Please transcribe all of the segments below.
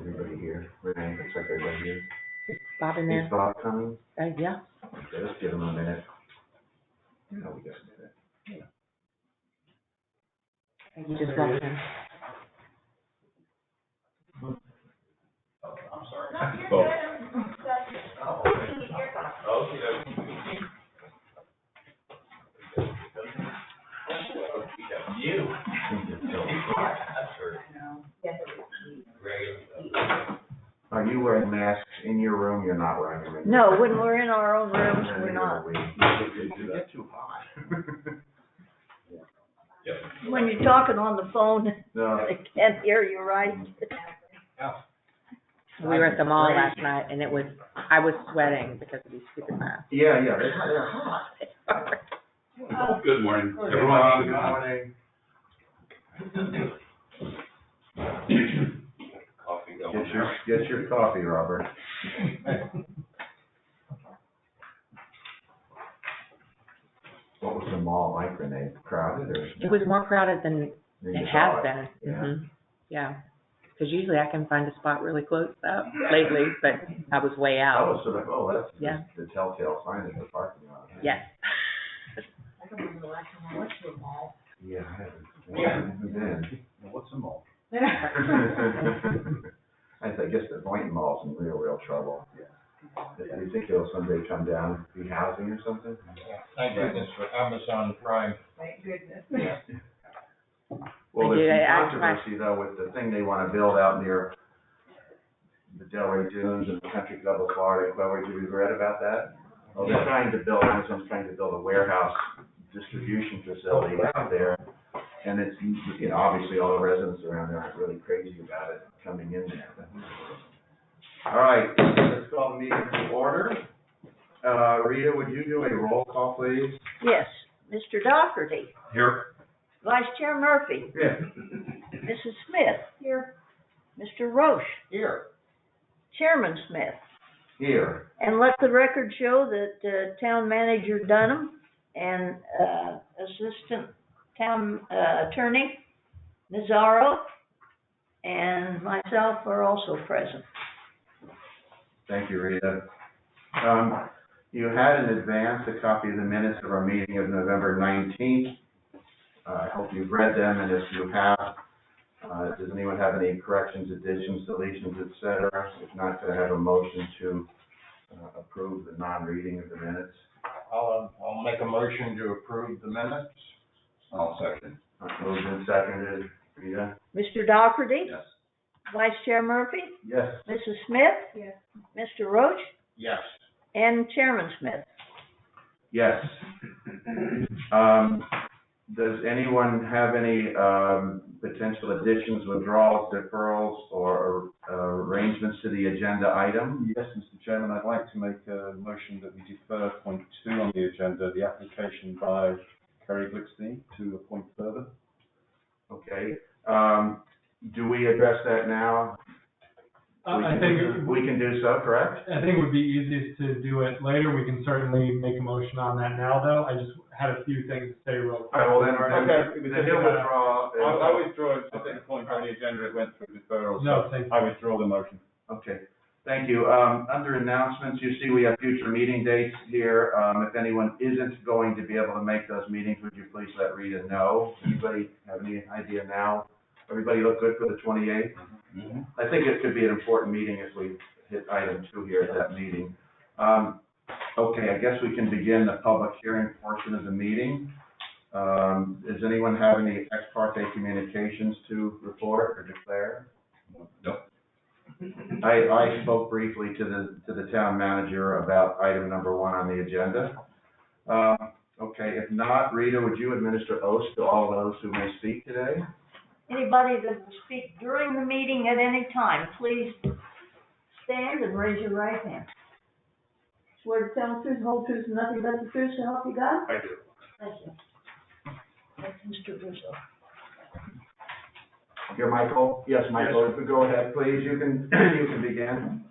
Everybody here? Renee, looks like everybody here. Bob in Is there? Bob coming? Yeah. Okay, let's give him a minute. No, we got a minute. He just walked in. I'm sorry. Both. You. Are you wearing masks in your room? You're not wearing them in your No, room? when we're in our own rooms, we're not. You get too hot. When you're talking on the phone, No. they can't hear you, right? We were at the mall last night and I was sweating because of these stupid masks. Yeah, they're hot. Good morning. Good morning. Coffee going there. Get your coffee, Robert. What was the mall like, Renee? Crowded or? It was more crowded than You it saw has been. Yeah. Mhm. Yeah. Because usually I can find a spot really close up lately, but I was way out. Oh, so like, that's Yeah. the telltale sign in the parking lot. Yes. I don't remember the last time I went to a mall. Yeah, I haven't been. What's a mall? I guess the Boynton Mall's in real trouble. Yeah. Do you think it'll someday come down, be housing or something? Thank goodness for Amazon Prime. Thank goodness. Yeah. Well, there's some controversy though with the thing they want to build out near the Delray Dunes and the Country Club of Florida. Have you read about that? Well, Amazon's trying to build a warehouse distribution facility out there. And it's, obviously all the residents around there aren't really crazy about it coming in there. But. All right, let's call the meeting to order. Rita, would you do a roll call, please? Yes, Mr. Doherty, Here. Vice Chair Murphy, Yeah. Mrs. Smith. Here. Mr. Roche, Here. Chairman Smith. Here. And let the record show that Town Manager Dunham and Assistant Town Attorney Nazaro and myself are also present. Thank you, Rita. You had in advance a copy of the minutes of our meeting of November 19th. I hope you've read them, and if you have, does anyone have any corrections, additions, deletions, et cetera? If not, could I have a motion to approve the non-reading of the minutes? I'll make a motion to approve the minutes. I'll second. Moved and seconded. Rita? Mr. Doherty? Yes. Vice Chair Murphy? Yes. Mrs. Smith? Yes. Mr. Roach? Yes. And Chairman Smith? Yes. Does anyone have any potential additions, withdrawals, deferrals, or arrangements to the agenda item? Yes, Mr. Chairman, I'd like to make a motion that we defer point 2 on the agenda, the application by Kerry Glickstein to a point further. Okay. Do we address that now? I think we can do so, correct? I think it would be easiest to do it later. We can certainly make a motion on that now, though. I just had a few things to say real quick. All right, well, then he'll withdraw. I withdraw it. At the point on the agenda, it went through deferral. No, so thank you. I withdraw the motion. Okay, thank you. Under announcements, you see we have future meeting dates here. If anyone isn't going to be able to make those meetings, would you please let Rita know? Anybody have any idea now? Everybody look good for the 28th? Mm-hmm. I think it could be an important meeting if we hit item 2 here at that meeting. Okay, I guess we can begin the public hearing portion of the meeting. Does anyone have any ex parte communications to report or declare? No. I spoke briefly to the town manager about item number 1 on the agenda. Okay, if not, Rita, would you administer oaths to all those who may speak today? Anybody that will speak during the meeting at any time, please stand and raise your right hand. Swear to tell the truth, the whole truth, and nothing but the truth, so help you God? I do. Thank you. That's Mr. Russo. Here, Michael? Yes, Michael, go ahead, please. You can begin.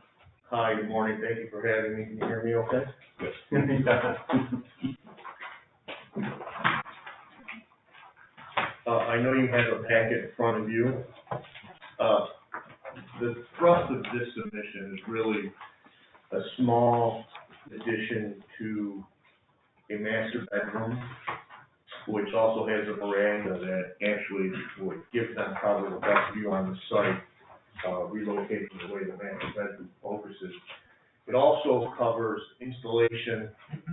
Hi, good morning. Thank you for having me. Can you hear me okay? Yes. I know you have a packet in front of you. the thrust of this submission is really a small addition to a master bedroom, which also has a veranda that actually would give them probably the best view on the site, relocating the way the master bedroom focuses. It also covers installation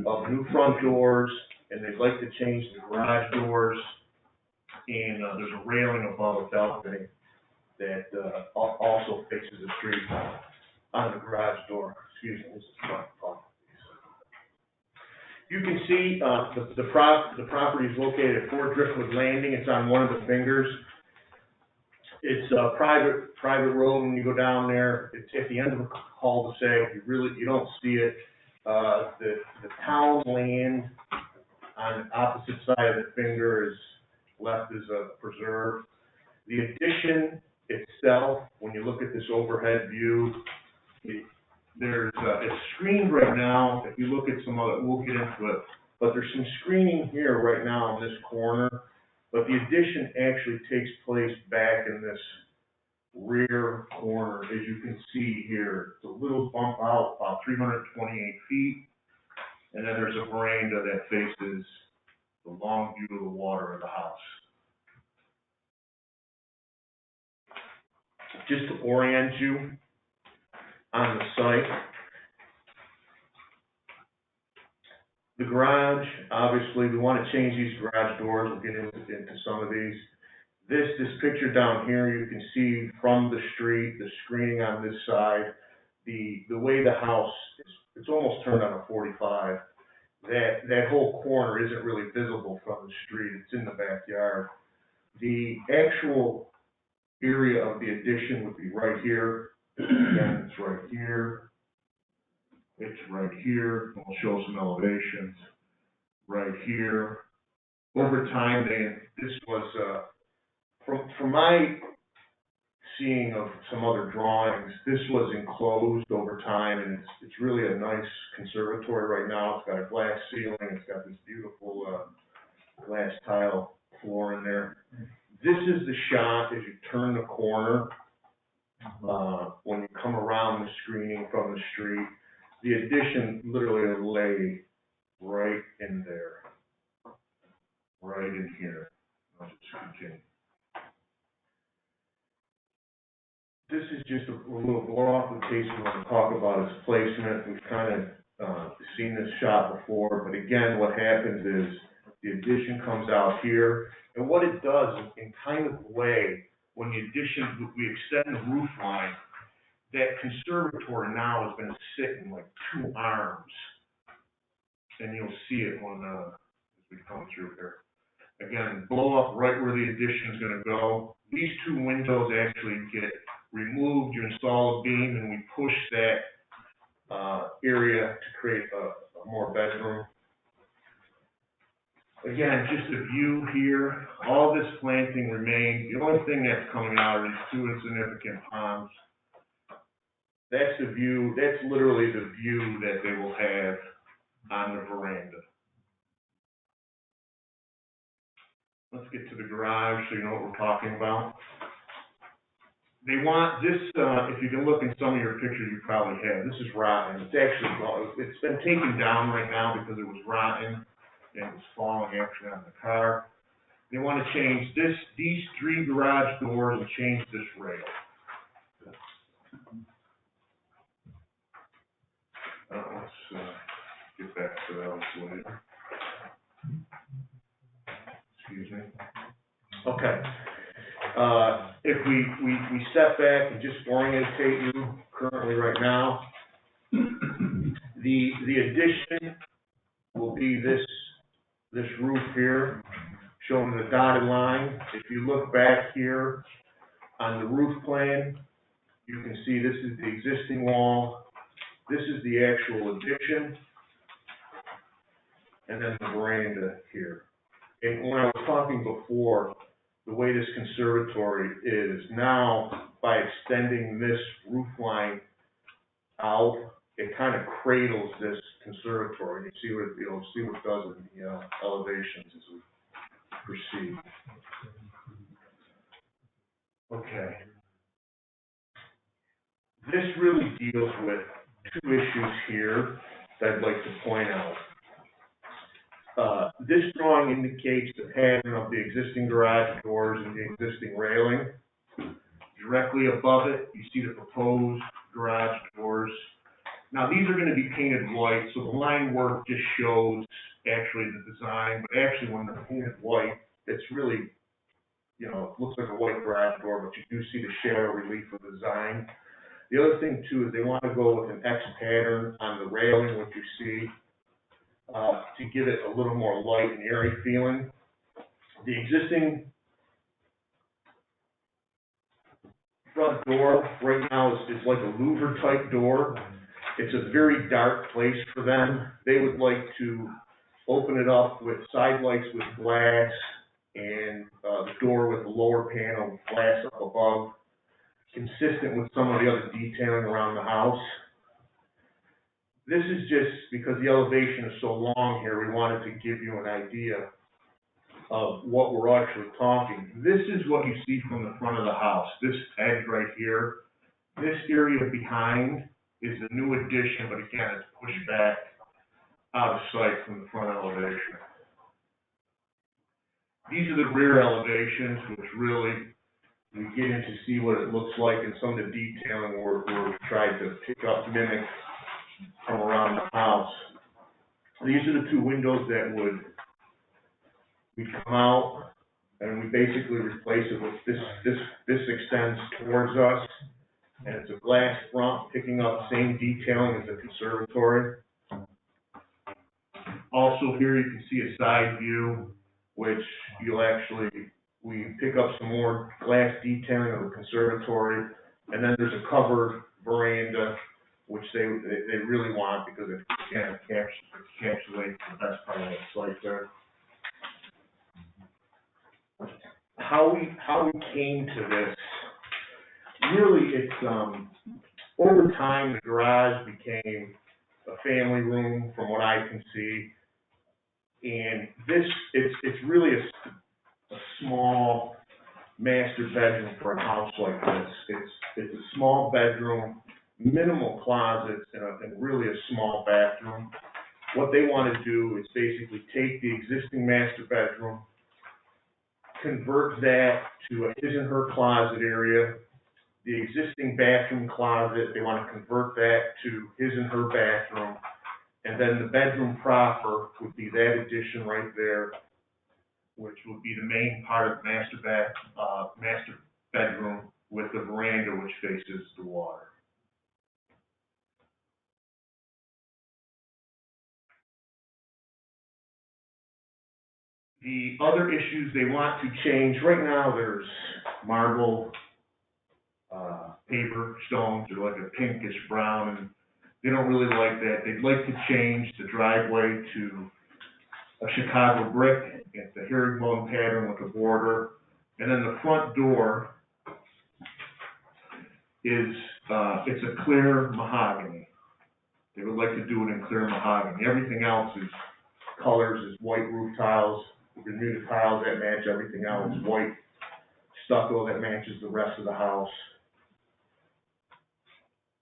of new front doors, and they'd like to change the garage doors, and there's a railing above a balcony that also faces the street on the garage door. Excuse me, this is front. You can see the property is located at 4 Driftwood Landing. It's on one of the fingers. It's a private road. When you go down there, it's at the end of a cul-de-sac. You don't see it. The town land on the opposite side of the finger is left as a preserve. The addition itself, when you look at this overhead view, it's screened right now. If you look at some other, we'll get into it, but there's some screening here right now in this corner. But the addition actually takes place back in this rear corner, as you can see here. It's a little bump out, about 328 feet, and then there's a veranda that faces the long view of the water of the house. Just to orient you on the site, the garage, obviously, we want to change these garage doors. We'll get into some of these. This picture down here, you can see from the street, the screening on this side, the way the house is, it's almost turned on a 45. That whole corner isn't really visible from the street. It's in the backyard. The actual area of the addition would be right here. Again, it's right here. It's right here. I'll show some elevations. Right here. Over time, this was, from my seeing of some other drawings, this was enclosed over time, and it's really a nice conservatory right now. It's got a glass ceiling. It's got this beautiful glass tile floor in there. This is the shot as you turn the corner. When you come around the screening from the street, the addition literally lay right in there, right in here. I'll just continue. This is just a little blow-off in case we want to talk about its placement. We've kind of seen this shot before, but again, what happens is the addition comes out here, and what it does in kind of a way, when the addition, we extend the roof line, that conservatory now is going to sit in like 2 arms, and you'll see it when as we come through here. Again, blow up right where the addition is going to go. These 2 windows actually get removed. You install a beam, and we push that area to create a more bedroom. Again, just a view here. All this planting remains. The only thing that's coming out are these 2 insignificant palms. That's the view. That's literally the view that they will have on the veranda. Let's get to the garage so you know what we're talking about. They want this, if you can look in some of your pictures you probably have, this is rotten. It's actually, it's been taken down right now because it was rotten and it was falling actually on the car. They want to change these 3 garage doors and change this rail. Let's get back to that later. Excuse me. Okay. If we step back and just orientate you currently right now, the addition will be this roof here, showing the dotted line. If you look back here on the roof plan, you can see this is the existing wall. This is the actual addition, and then the veranda here. And when I was talking before, the way this conservatory is now, by extending this roof line out, it kind of cradles this conservatory. You see what you'll see what it does in the elevations as we proceed. Okay. This really deals with two issues here that I'd like to point out. This drawing indicates the pattern of the existing garage doors and the existing railing. Directly above it, you see the proposed garage doors. Now, these are gonna be painted white, so the line work just shows actually the design, but actually when they're painted white, it's really, you know, it looks like a white garage door, but you do see the shadow relief of the design. The other thing too is they want to go with an X pattern on the railing, which you see, to give it a little more light and airy feeling. The existing front door right now is like a louver type door. It's a very dark place for them. They would like to open it up with side lights with glass and the door with a lower panel with glass up above, consistent with some of the other detailing around the house. This is just because the elevation is so long here, we wanted to give you an idea of what we're actually talking. This is what you see from the front of the house, this edge right here. This area behind is a new addition, but again, it's pushed back out of sight from the front elevation. These are the rear elevations, which really, we get in to see what it looks like, and some of the detailing we're trying to pick up, mimic from around the house. These are the two windows that we come out, and we basically replace it with this extends towards us, and it's a glass front picking up same detailing as the conservatory. Also here you can see a side view, which you'll actually, we pick up some more glass detailing of the conservatory, and then there's a covered veranda, which they really want because it can encapsulate the best part of the site there. How we came to this, really it's, over time, the garage became a family room from what I can see. And this, it's really a small master bedroom for a house like this. It's a small bedroom, minimal closets, and really a small bathroom. What they want to do is basically take the existing master bedroom, convert that to a his and her closet area. The existing bathroom closet, they want to convert that to his and her bathroom. And then the bedroom proper would be that addition right there, which would be the main part of the master bedroom with the veranda which faces the water. The other issues they want to change, right now there's marble, paper, stones, they're like a pinkish brown, and they don't really like that. They'd like to change the driveway to a Chicago brick. It's a herringbone pattern with a border. And then the front door is, it's a clear mahogany. They would like to do it in clear mahogany. Everything else is colors, is white roof tiles, Bermuda tiles that match everything else, white stucco that matches the rest of the house.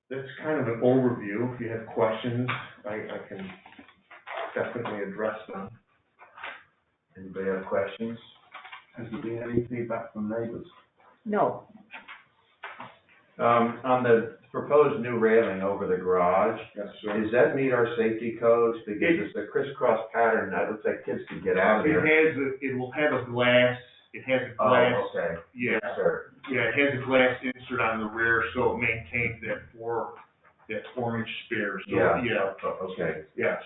That's kind of an overview. If you have questions, I can definitely address them. Anybody have questions? Has there been any feedback from neighbours? No, On the proposed new railing over the garage, Yes, does that meet our safety codes? Because it's a crisscross pattern, that looks like kids could get out of there. It will have a glass, it has a glass. Oh, okay. Yeah, Yes, sir. yeah, it has a glass insert on the rear, so it maintains that 4-inch spare, so, yeah, Okay. yes.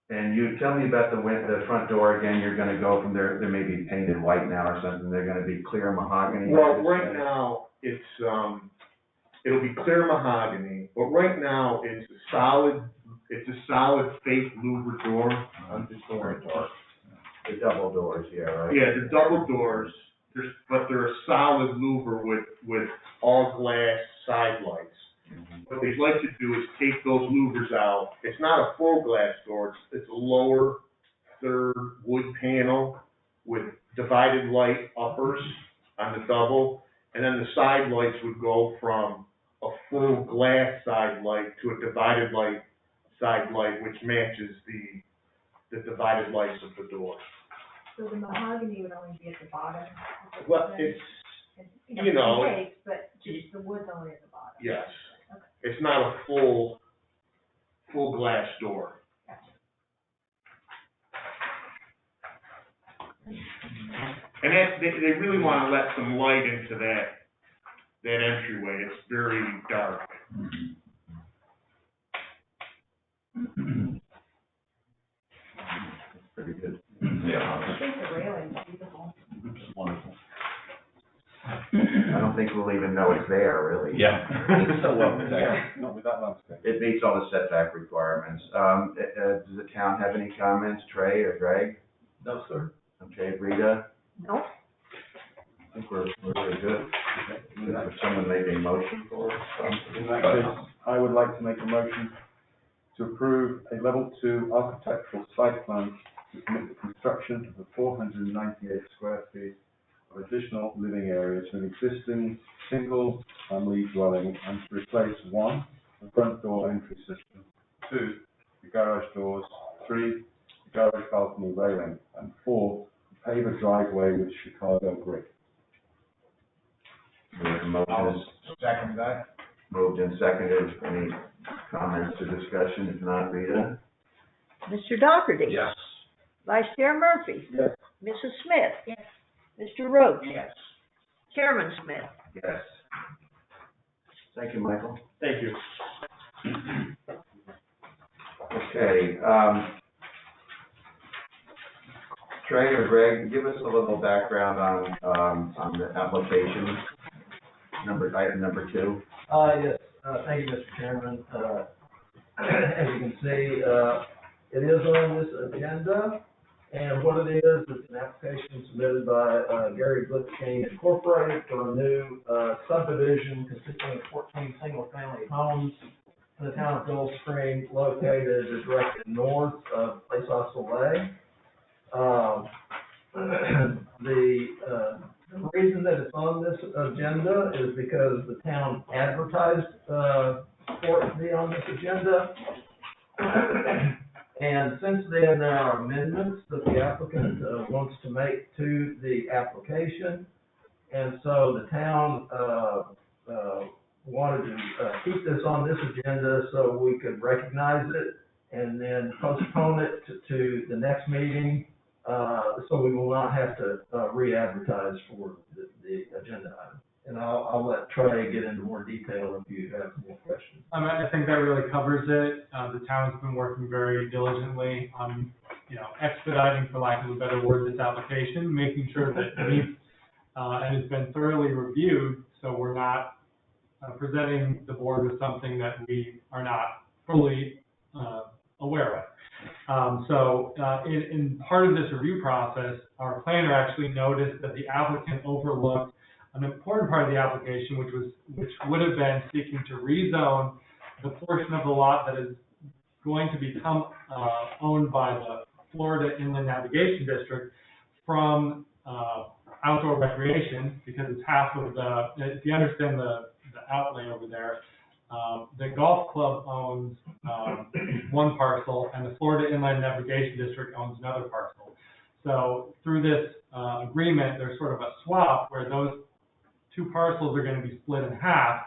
And you tell me about the front door again, you're gonna go from there may be painted white now or something, they're gonna be clear mahogany? Well, right now, it's, it'll be clear mahogany, but right now, it's a solid fake louver door. The double doors, yeah, right? Yeah, the double doors, but they're a solid louver with all glass side lights. What they'd like to do is take those louvers out. It's not a full glass door, it's a lower third wood panel with divided light uppers on the double, And then the side lights would go from a full glass side light to a divided light side light, which matches the divided lights of the door. So the mahogany would only be at the bottom? Well, it's, you know, Base, but just the wood's only at the bottom? yes, Okay. it's not a full glass door. And that's, they really wanna let some light into that entryway, it's very dark. Pretty good. Yeah. I think the railing's beautiful. It's wonderful. I don't think we'll even know it's there, really. Yeah. It's so well protected. Not with that landscape. It meets all the setback requirements. Does the town have any comments, Trey or Greg? No, sir. Okay, Rita? No? I think we're really good. Would someone make a motion for us? In that case, I would like to make a motion to approve a level 2 architectural site plan to permit the construction of a 498 square feet of additional living area to an existing single-family dwelling and to replace 1, the front door entry system, 2, the garage doors, 3, the garage balcony railing, and 4, the paver driveway with Chicago brick. We have a motion Second that. moved and seconded. Any comments or discussion? If not, Rita? Mr. Doherty? Yes. Vice Chair Murphy? Yes. Mrs. Smith? Yes. Mr. Roach? Yes. Chairman Smith? Yes. Thank you, Michael. Thank you. Okay, Trey or Greg, give us a little background on the application, item number 2. Yes, thank you, Mr. Chairman. As you can see, it is on this agenda, and what it is, it's an application submitted by Gary Glickstein Incorporated for a new subdivision consisting of 14 single-family homes in the town of Gold Spring, located directly north of Place au Soleil. The reason that it's on this agenda is because the town advertised for it to be on this agenda. And since then, there are amendments that the applicant wants to make to the application. And so the town wanted to keep this on this agenda so we could recognize it and then postpone it to the next meeting. So we will not have to re-advertise for the agenda item. And I'll let Trey get into more detail if you have more questions. I think that really covers it. The town's been working very diligently on, expediting, for lack of a better word, this application, making sure that it meets, and has been thoroughly reviewed, so we're not presenting the board with something that we are not fully aware of. In part of this review process, our planner actually noticed that the applicant overlooked an important part of the application, which would have been seeking to rezone the portion of the lot that is going to become owned by the Florida Inland Navigation District from outdoor recreation, because it's half of if you understand the outlay over there, the golf club owns one parcel and the Florida Inland Navigation District owns another parcel. So through this agreement, there's sort of a swap where those two parcels are going to be split in half,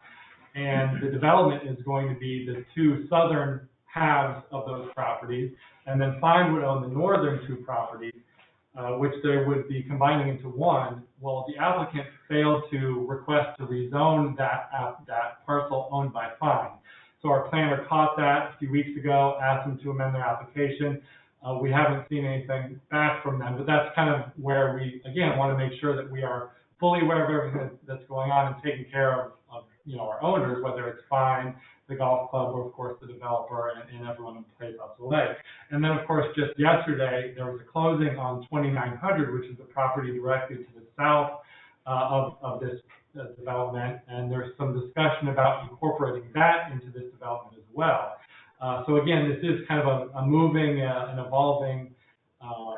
and the development is going to be the two southern halves of those properties, and then Fine would own the northern two properties, which they would be combining into one. Well, the applicant failed to request to rezone that parcel owned by Fine. So our planner caught that a few weeks ago, asked them to amend their application. We haven't seen anything back from them, but that's kind of where we, again, want to make sure that we are fully aware of everything that's going on and taking care of our owners, whether it's Fine, the golf club, or of course the developer and everyone in Place au Soleil. And then of course just yesterday there was a closing on 2900, which is the property directly to the south of this development, and there's some discussion about incorporating that into this development as well. So again, this is kind of a moving and evolving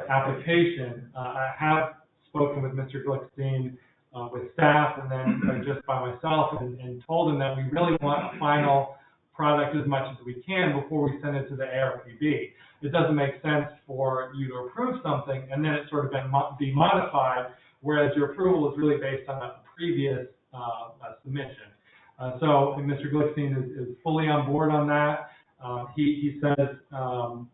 application. I have spoken with Mr. Glickstein with staff and then just by myself and told them that we really want a final product as much as we can before we send it to the ARPB. It doesn't make sense for you to approve something and then it's sort of be modified, whereas your approval is really based on a previous submission. So Mr. Glickstein is fully on board on that. He says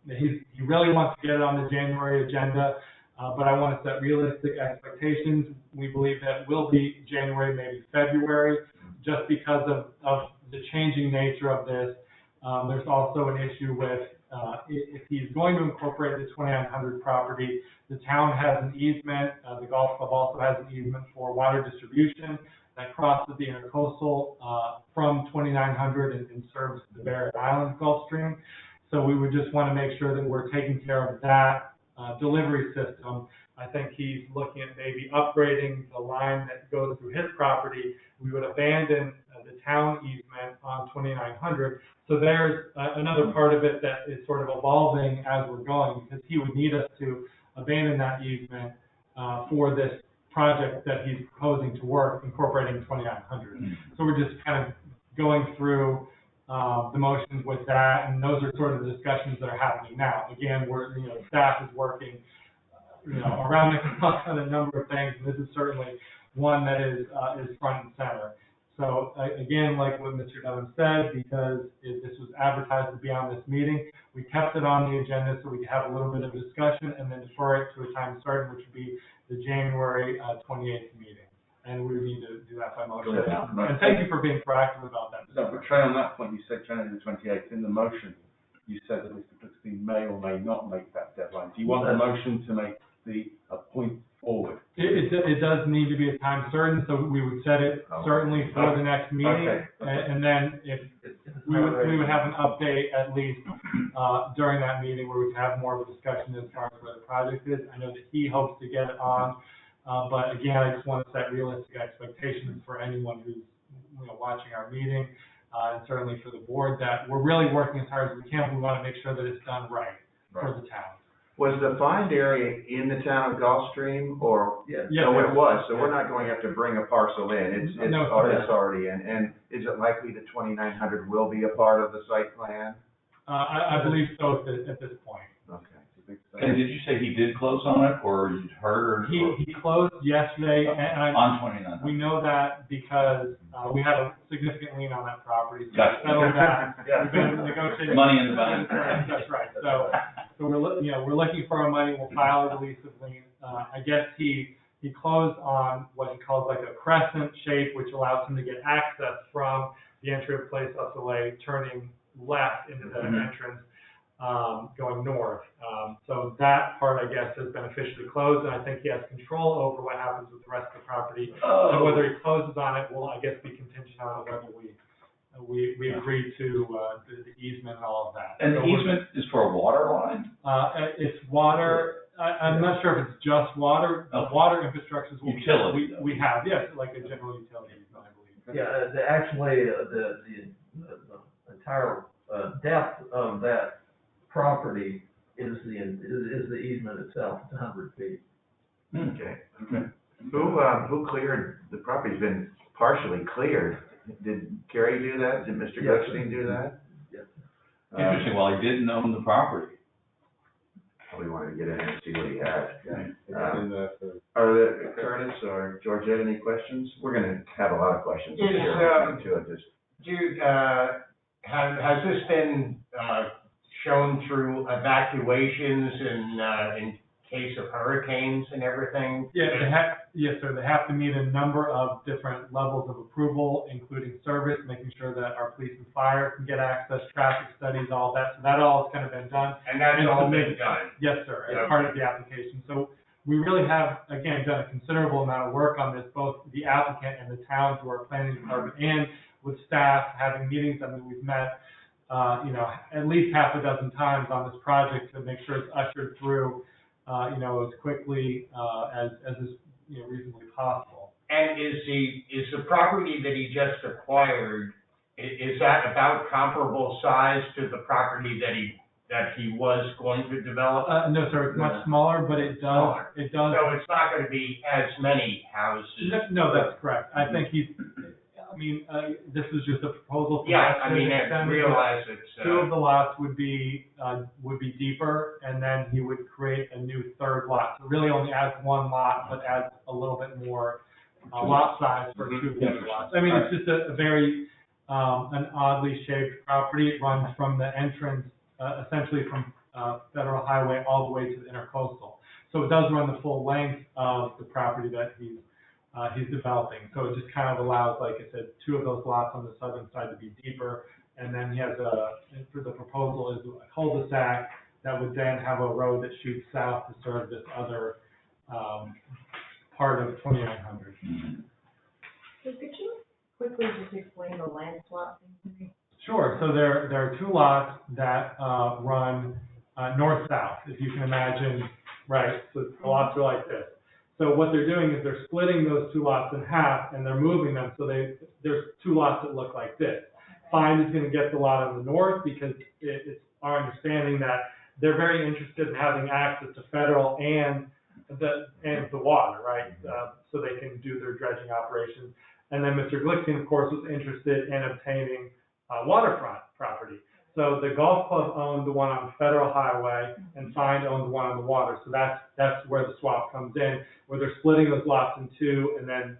he really wants to get it on the January agenda, but I want to set realistic expectations. We believe that it will be January, maybe February, just because of the changing nature of this. There's also an issue with if he's going to incorporate the 2900 property, the town has an easement, the golf club also has an easement for water distribution that crosses the intercoastal from 2900 and serves the Barrett Island Gulf Stream. So we would just want to make sure that we're taking care of that delivery system. I think he's looking at maybe upgrading the line that goes through his property. We would abandon the town easement on 2900. So there's another part of it that is sort of evolving as we're going, because he would need us to abandon that easement for this project that he's proposing to work, incorporating 2900. So we're just kind of going through the motions with that, and those are sort of the discussions that are happening now. Again, staff is working, around the clock on a number of things, and this is certainly one that is front and center. So again, like what Mr. Dunham said, because this was advertised to be on this meeting, we kept it on the agenda so we could have a little bit of discussion and then defer it to a time certain, which would be the January 28th meeting. And we would need to do that by motion. And thank you for being proactive about that. No, but Trey, on that point, you said January the 28th. In the motion, you said that Mr. Glickstein may or may not make that deadline. Do you want the motion to make a point forward? It does need to be a time certain, so we would set it certainly for the next meeting. Okay. And then if we would have an update at least during that meeting where we could have more of a discussion as far as where the project is. I know that he hopes to get it on, but again, I just want to set realistic expectations for anyone who's watching our meeting, and certainly for the board, that we're really working as hard as we can. We want to make sure that it's done right for the town. Was the find area in the town of Gulfstream, or? Yes. So it was, so we're not going to have to bring a parcel in, it's No, already in, and is it likely the 2900 will be a part of the site plan? I believe so at this point. Okay. And did you say he did close on it, or you heard? He closed yesterday, and On 29. we know that because we had a significant lien on that property. So Gotcha. we settled that. We've been negotiating. Money in the bank. That's right. So we're looking for our money. We'll file a release of lien. I guess he closed on what he calls like a crescent shape, which allows him to get access from the entry of Place au Soleil, turning left into the entrance, going north. So that part, I guess, has been officially closed, and I think he has control over what happens with the rest of the property. Oh. So whether he closes on it will, I guess, be contingent on whether we agree to the easement and all of that. And the So easement is for a water line? it's water. I'm not sure if it's just water. The water infrastructure is what Utility, though. we have, yes, like a general utility easement, I believe. Yeah, the entire depth of that property is the easement itself. It's 100 feet. Okay. Who cleared, the property's been partially cleared. Did Kerry do that? Did Mr. Yes, Glickstein do that? Yes. Interesting, well, he didn't own the property. We wanted to get in and see what he had. Okay. Are there, Curtis or George, have any questions? We're gonna have a lot of questions. Yes, has this been, shown through evacuations in case of hurricanes and everything? Yes, sir. They have to meet a number of different levels of approval, including service, making sure that our police and fire can get access, traffic studies, all that. So that all has kind of been done. And that's all been done? Yes, sir, as Yeah. part of the application. So we really have, again, done a considerable amount of work on this, both the applicant and the town through our planning department and with staff, having meetings. I mean, we've met, at least half a dozen times on this project to make sure it's ushered through, as quickly as is reasonably possible. And is the property that he just acquired, is that about comparable size to the property that he that he was going to develop? No, sir, it's much smaller, but it does, So it's not gonna be as many houses? no, that's correct. I think this is just a proposal. For Yeah, I mean, I extended. realize it's, Two of the lots would be deeper, and then he would create a new third lot. So really only adds one lot, but adds a little bit more, lot size for two of the other lots. I mean, it's just a very, an oddly shaped property. It runs from the entrance, essentially from, Federal Highway all the way to the intercoastal. So it does run the full length of the property that he's developing. So it just kind of allows, like I said, two of those lots on the southern side to be deeper. And then he has for the proposal is a cul-de-sac that would then have a road that shoots south to serve this other, part of 2900. So could you quickly just explain the land swap thing to me? Sure, so there are two lots that, run, north-south, if you can imagine, right? So the lots are like this. So what they're doing is they're splitting those two lots in half and they're moving them, so there's two lots that look like this. Fine is gonna get the lot on the north because it's our understanding that they're very interested in having access to federal and the water, right? So they can do their dredging operations. And then Mr. Glickstein, of course, was interested in obtaining, waterfront property. So the golf club owned the one on Federal Highway and Find owned the one on the water. So that's where the swap comes in, where they're splitting those lots in two, and then,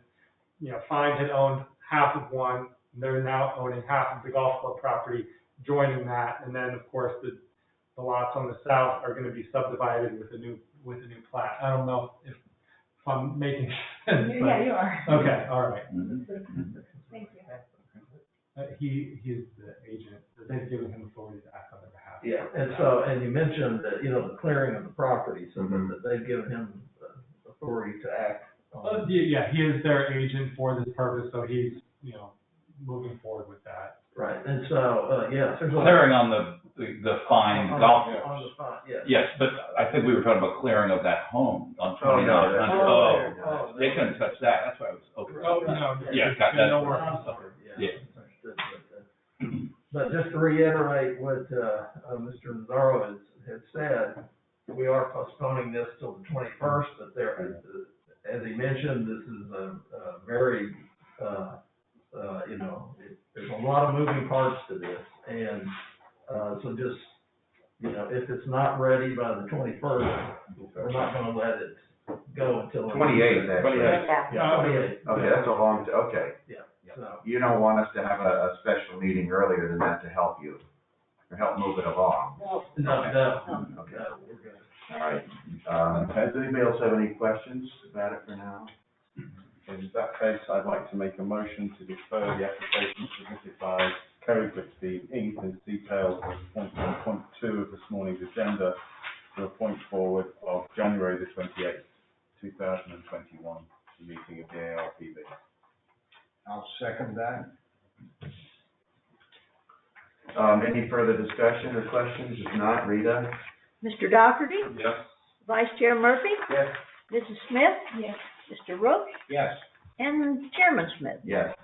Find had owned half of one, and they're now owning half of the golf club property, joining that. And then, of course, the lots on the south are gonna be subdivided with a new plat. I don't know if I'm making sense. but- Yeah, you are. Okay, all right. Thank you. He's the agent, they've given him authority to act on their behalf. Yeah, and you mentioned that, the clearing of the property, so that they've given him authority to act on. Yeah, he is their agent for this purpose, so he's, moving forward with that. Right, and so, yeah. there's a- Clearing on the fine golf On course. the fine, yes. Yes, but I think we were talking about clearing of that home on Oh, no, 2900. Oh, They couldn't touch that, that's why I was, okay. Oh, no. Yeah, got that. No I'm worries. sorry, Yeah. Understood, but just to reiterate what, Mr. Nazaro had said, we are postponing this till the 21st, but there, as he mentioned, this is a very, there's a lot of moving parts to this, and, so just, if it's not ready by the 21st, we're not gonna let it go until. 28th, actually. Yeah, 28th. Okay, that's a long, okay. Yeah, so. You don't want us to have a special meeting earlier than that to help you, or help move it along? No, Okay, we're good. all right. Does anybody else have any questions about it for now? In that case, I'd like to make a motion to defer the application submitted by Kerry Glickstein Inc. as detailed as point 1.2 of this morning's agenda to a point forward of January the 28th, 2021, the meeting of the ARPB. I'll second that. Any further discussion or questions? If not, Rita? Mr. Dougherty? Yes. Vice Chair Murphy? Yes. Mrs. Smith? Yes. Mr. Roach? Yes. And Chairman Smith? Yes.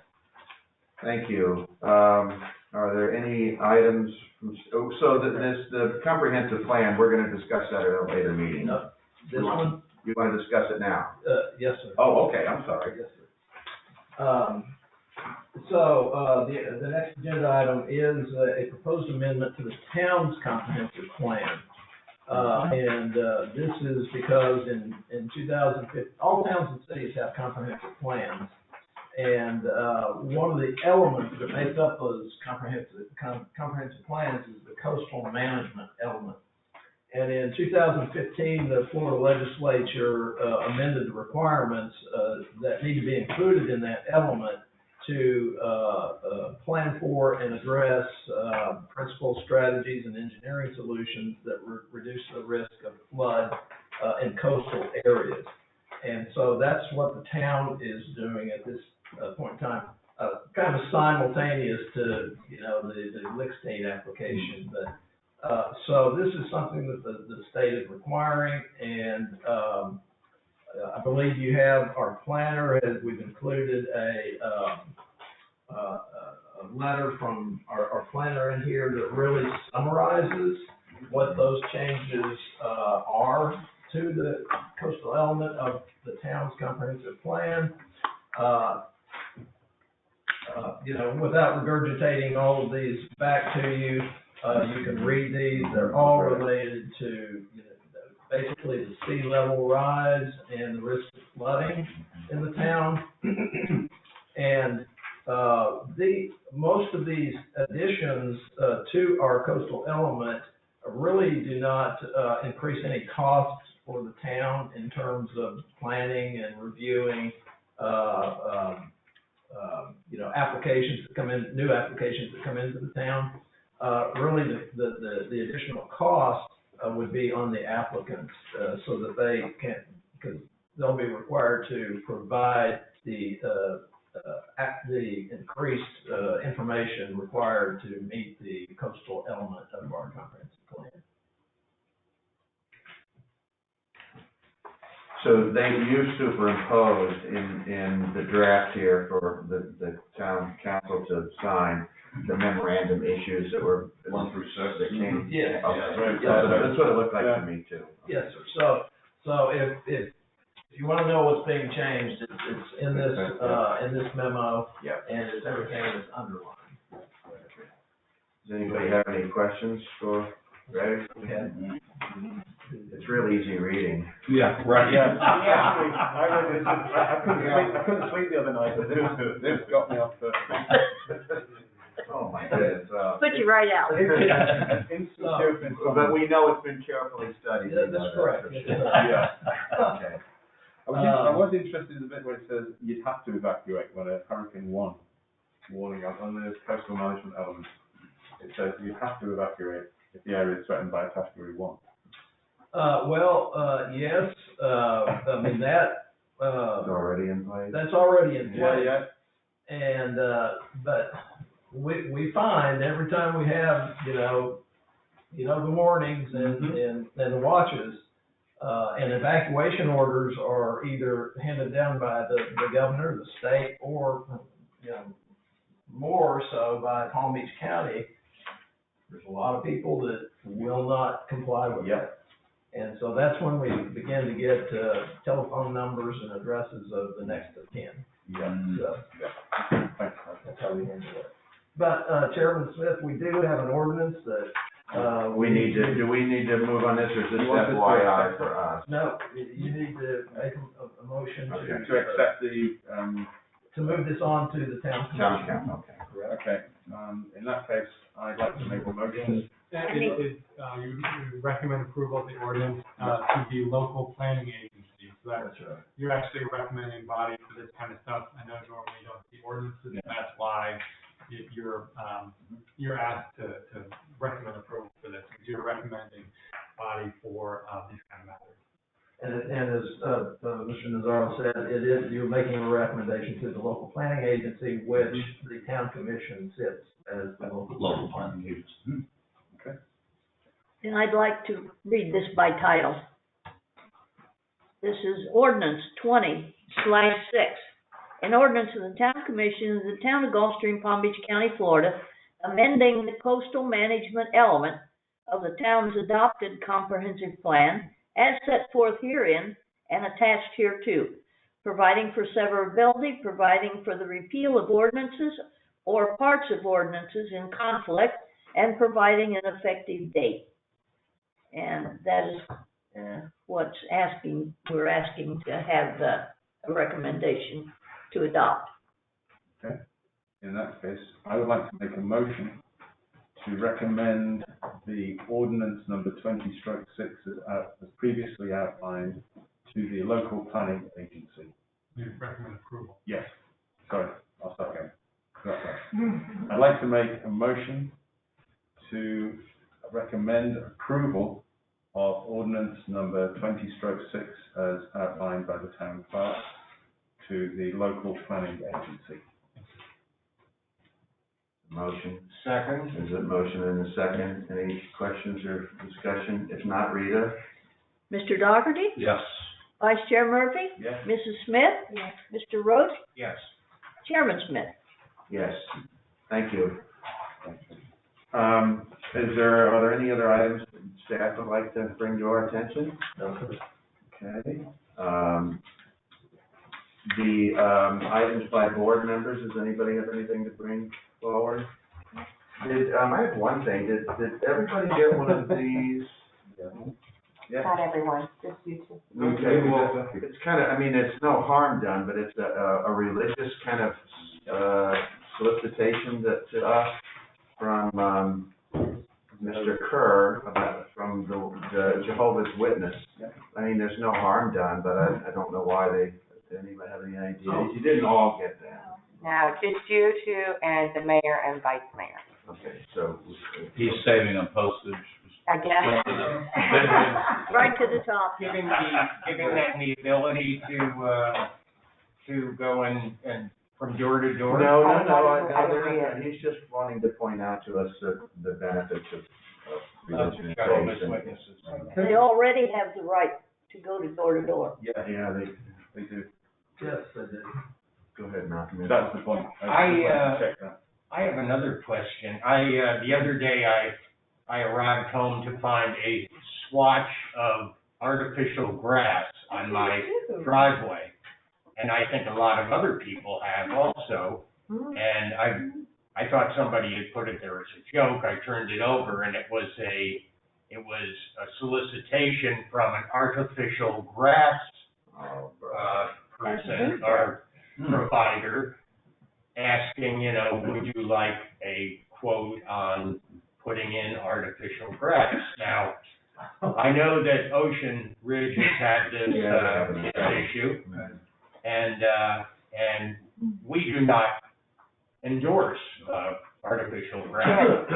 Thank you. Are there any items, the comprehensive plan, we're gonna discuss that at a later meeting. No, this one, You wanna discuss it now? yes, sir. Oh, okay, I'm sorry. Yes, sir. So, the next agenda item is a proposed amendment to the town's comprehensive plan. And this is because in 2015, all towns and cities have comprehensive plans. And one of the elements that makes up those comprehensive plans is the coastal management element. And in 2015, the Florida legislature amended the requirements that need to be included in that element to plan for and address principal strategies and engineering solutions that reduce the risk of flood in coastal areas. And so that's what the town is doing at this point in time, kind of simultaneous to, the Glickstein application. But so this is something that the state is requiring, and I believe you have our planner, we've included a letter from our planner in here that really summarizes what those changes, are to the coastal element of the town's comprehensive plan. You know, without regurgitating all of these back to you, you can read these. They're all related to, you know, basically the sea level rise and the risk of flooding in the town. And most of these additions to our coastal element really do not increase any costs for the town in terms of planning and reviewing, you know, applications that come in, new applications that come into the town. Really, the additional cost would be on the applicants, so that they can, because they'll be required to provide the increased information required to meet the coastal element of our comprehensive plan. So you superimposed in the draft here for the town council to sign the memorandum issues that were 1 through 6. that came. Yeah. Okay. Yeah. That's what it looked like to me too. Yes, sir. So if you want to know what's being changed, it's in this memo. Yeah. And it's everything that's underlined. Does anybody have any questions for Ray? It's real easy reading. Yeah, right. Yeah, actually, I read this, I couldn't sleep the other night, but this got me off the. Oh, my goodness. Put you right out. But we know it's been carefully studied. Yeah, that's correct. Yeah. Okay. I was interested in the bit where it says you'd have to evacuate when a Hurricane 1 warning on the coastal management element. It says you have to evacuate if the area is threatened by a Category 1. Yes, I mean, that, It's already in place. that's already in place. Yeah. And, but we find every time we have, you know, the warnings and the watches, and evacuation orders are either handed down by the governor, the state, or, you know, more so by Palm Beach County. There's a lot of people that will not comply with that. And so that's when we begin to get telephone numbers and addresses of the next of kin. Yeah. So Thanks. that's how we handle it. But Chairman Smith, we do have an ordinance that do we need to move on this, or is this FYI for us? no, you need to make a motion Okay. To accept the, to move this on to the town Town commission. council, okay. okay, in that case, I'd like to make a motion. You recommend approval of the ordinance, to the local planning agency. So that's right. you're actually a recommending body for this kind of stuff. I know normally you don't see ordinances, that's why you're asked to recommend approval for this, because you're a recommending body for, these kind of matters. And as, Mr. Nazaro said, you're making a recommendation to the local planning agency, which the town commission sits as the local planning agency. And I'd like to read this by title. This is ordinance 20/6. An ordinance of the Town Commission of the Town of Gulfstream, Palm Beach County, Florida, amending the coastal management element of the town's adopted comprehensive plan as set forth herein and attached hereto, providing for severability, providing for the repeal of ordinances or parts of ordinances in conflict, and providing an effective date. And that is we're asking to have a recommendation to adopt. Okay, in that case, I would like to make a motion to recommend the ordinance number 20/6 as previously outlined to the local planning agency. You recommend approval. Yes, sorry, I'll start again. I'd like to make a motion to recommend approval of ordinance number 20/6 as outlined by the town clerk to the local planning agency. Motion. Second. There's a motion and a second. Any questions or discussion? If not, Rita? Mr. Dougherty? Yes. Vice Chair Murphy? Yes. Mrs. Smith? Yes. Mr. Rhodes? Yes. Chairman Smith? Yes. Thank you. Are there any other items that staff would like to bring to our attention? Okay. The items by board members, does anybody have anything to bring forward? I have one thing, did everybody get one of these? Yeah. Not everyone, just you two. Okay, well, it's kind of, I mean, it's no harm done, but it's a religious kind of, solicitation to us from, Mr. Kerr from the Jehovah's Witness. I mean, there's no harm done, but I don't know why did anybody have any ideas? You didn't all get that. No, just you two and the mayor and vice mayor. Okay, so. He's saving on postage. I guess. Right to the top. Giving them the ability to go and from door to door? No, he's just wanting to point out to us the benefits of religion and Jehovah's faith. Witnesses. They already have the right to go to door to door. Yeah, Yeah, they do. Yes, I did. go ahead, Malcolm. That's the point. Check that. I have another question. The other day, I arrived home to find a swatch of artificial grass on my driveway. And I think a lot of other people have also. And I thought somebody had put it there as a joke. I turned it over and it was a solicitation from an artificial grass person or provider asking, would you like a quote on putting in artificial grass? Now, I know that Ocean Ridge has had this issue, and we do not endorse artificial grass.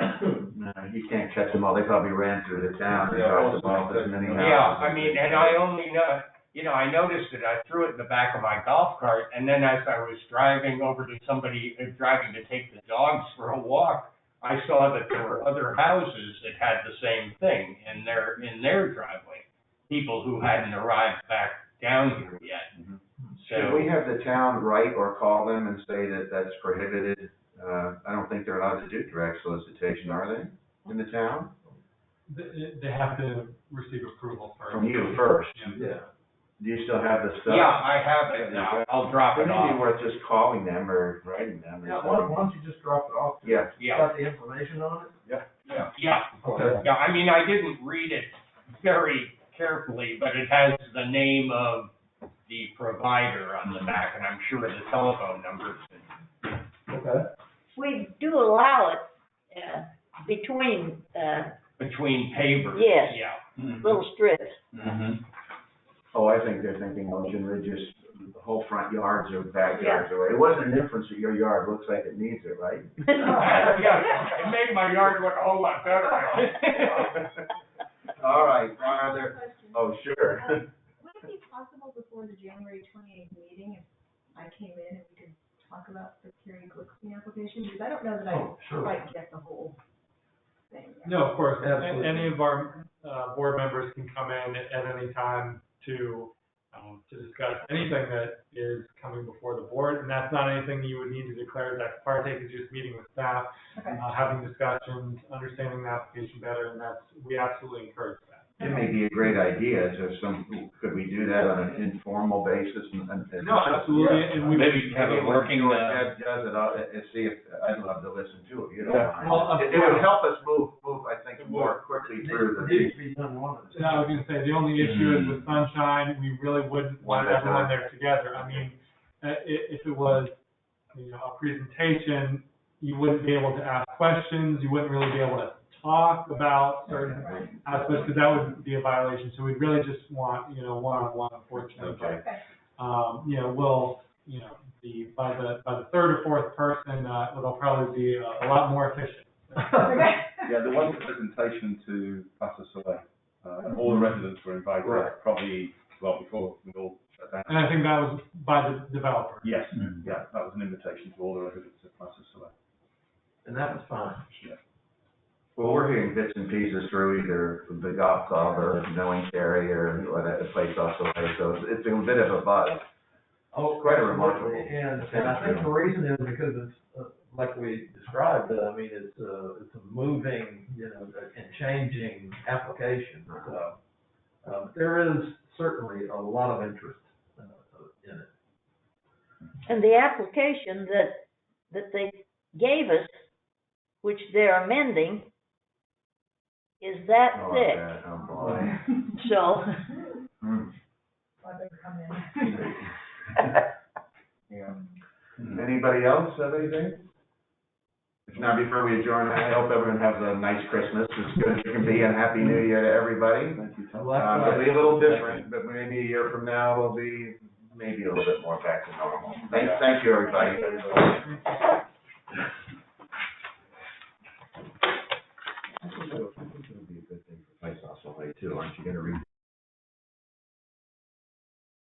No, you can't catch them all. They probably ran through the town and dropped them off as many houses. Yeah, I mean, and I only know, I noticed it, I threw it in the back of my golf cart, and then as I was driving over to somebody, driving to take the dogs for a walk, I saw that there were other houses that had the same thing in their driveway, people who hadn't arrived back down here yet. Should we have the town write or call them and say that that's prohibited? I don't think they're allowed to do direct solicitation, are they, in the town? They have to receive approval first. From you first? Yeah. Do you still have the stuff? Yeah, I have it now, I'll drop it It may be off. worth just calling them or writing them. Yeah, why don't you just drop it off? Yeah. Yeah, Got the information on it? yeah, Okay. yeah, I mean, I didn't read it very carefully, but it has the name of the provider on the back, and I'm sure the telephone number. Okay. We do allow it, between, Between pavers. Yes. Yeah. little strips. Mm-hmm. Oh, I think they're thinking Ocean Ridge's whole front yards or backyards away. It wasn't an inference that your yard looks like it needs it, right? Yeah, it made my yard look a whole lot better. All right, oh, sure. Would it be possible before the January 28th meeting, if I came in and we could talk about the Kerry Glickstein application? Because I don't know that I sure. quite get the whole thing. No, of course. Absolutely. Any of our board members can come in at any time to discuss anything that is coming before the board, and that's not anything you would need to declare as ex parte. It's just meeting with staff, having discussions, understanding the application better, and we absolutely encourage that. It may be a great idea could we do that on an informal basis and No, absolutely, and we Maybe have a working, Ed does it, and see if, I'd love to listen to it, you don't mind. Well, of It would help us move, I think, more quickly through It needs to be done one at a I was gonna say, the only issue is with sunshine, we really wouldn't want everyone there together. I mean, if it was, a presentation, you wouldn't be able to ask questions, you wouldn't really be able to talk about certain aspects, because that would be a violation. So we'd really just want, one-on-one, unfortunately. Okay. We'll, by the third or fourth person, it'll probably be a lot more efficient. Yeah, there was a presentation to Plaza Soleil, and all the residents were invited, probably, before we all shut down. And I think that was by the developer. Yes, yeah, that was an invitation to all the residents of Plaza Soleil. And that was fine. Well, we're hearing bits and pieces through either the golf club or knowing Kerry or that place also, so it's a bit of a buzz. Oh, Quite a remarkable. And I think the reason is because it's like we described, I mean, it's a moving, and changing application, so. There is certainly a lot of interest, in it. And the application that they gave us, which they're amending, is that Oh, thick. okay. Oh, boy. So, Hmm. I better come in. Yeah. Anybody else have anything? If not, before we adjourn, I hope everyone has a nice Christmas, as good as it can be, and Happy New Year to everybody. Thank you, Tom. It'll be a little different, but maybe a year from now, it'll be maybe a little bit more back to normal. Thank you, everybody. It'll be a good thing for Vice also, too, aren't you gonna read